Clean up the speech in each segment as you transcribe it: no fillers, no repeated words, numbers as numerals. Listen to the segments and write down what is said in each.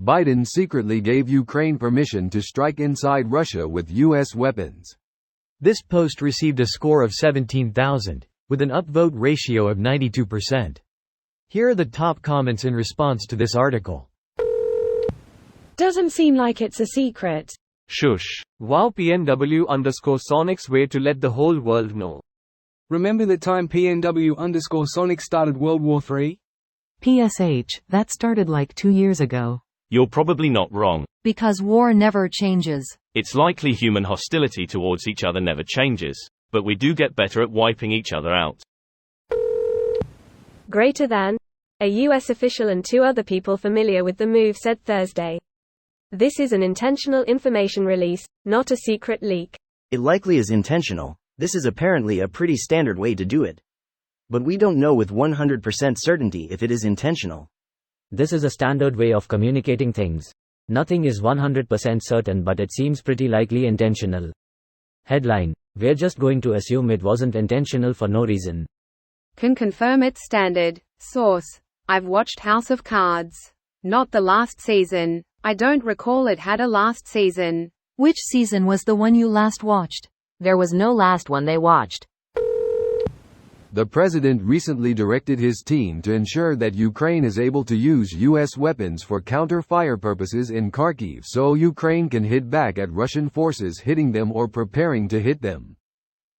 Biden secretly gave Ukraine permission to strike inside Russia with U.S. weapons. This post received a score of 17,000, with an upvote ratio of 92%. Here are the top comments in response to this article. Doesn't seem like it's a secret. Shush. Wow, PNW_Sonic's way to let the whole world know. Remember the time PNW_Sonic started World War III? PSH, that started like 2 years ago. You're probably not wrong. Because war never changes. It's likely human hostility towards each other never changes, but we do get better at wiping each other out. Greater than. A U.S. official and 2 other people familiar with the move said Thursday. This is an intentional information release, not a secret leak. It likely is intentional. This is apparently a pretty standard way to do it. But we don't know with 100% certainty if it is intentional. This is a standard way of communicating things. Nothing is 100% certain, but it seems pretty likely intentional. Headline: We're just going to assume it wasn't intentional for no reason. Can confirm it's standard. Source: I've watched House of Cards. Not the last season. I don't recall it had a last season. Which season was the one you last watched? There was no last one they watched. The president recently directed his team to ensure that Ukraine is able to use U.S. weapons for counter-fire purposes in Kharkiv so Ukraine can hit back at Russian forces hitting them or preparing to hit them.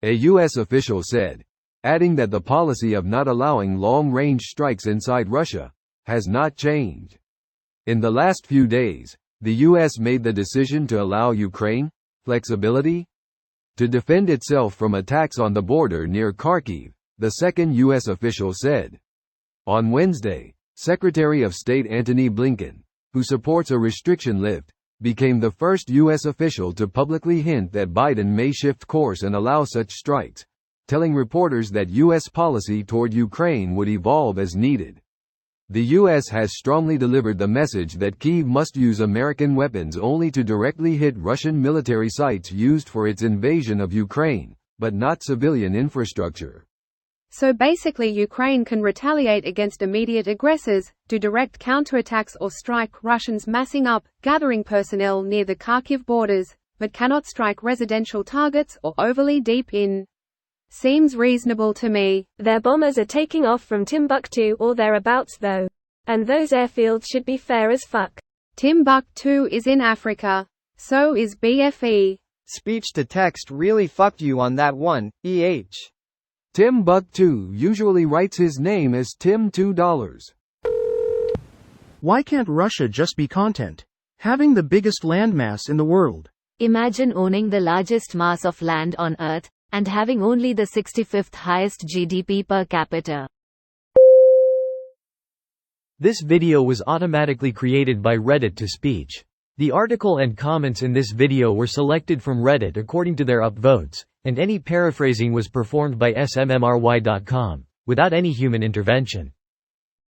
A U.S. official said, adding that the policy of not allowing long-range strikes inside Russia has not changed. In the last few days, the U.S. made the decision to allow Ukraine flexibility to defend itself from attacks on the border near Kharkiv, the second U.S. official said. On Wednesday, Secretary of State Antony Blinken, who supports a restriction lift, became the first U.S. official to publicly hint that Biden may shift course and allow such strikes, telling reporters that U.S. policy toward Ukraine would evolve as needed. The U.S. has strongly delivered the message that Kyiv must use American weapons only to directly hit Russian military sites used for its invasion of Ukraine, but not civilian infrastructure. So basically Ukraine can retaliate against immediate aggressors, do direct counterattacks or strike Russians massing up, gathering personnel near the Kharkiv borders, but cannot strike residential targets or overly deep in. Seems reasonable to me. Their bombers are taking off from Timbuktu or thereabouts though. And those airfields should be fair as fuck. Timbuktu is in Africa. So is BFE. Speech to text really fucked you on that one, EH. Timbuktu usually writes his name as Tim $2. Why can't Russia just be content? Having the biggest landmass in the world. Imagine owning the largest mass of land on Earth, and having only the 65th highest GDP per capita. This video was automatically created by Reddit to Speech. The article and comments in this video were selected from Reddit according to their upvotes, and any paraphrasing was performed by smmry.com, without any human intervention.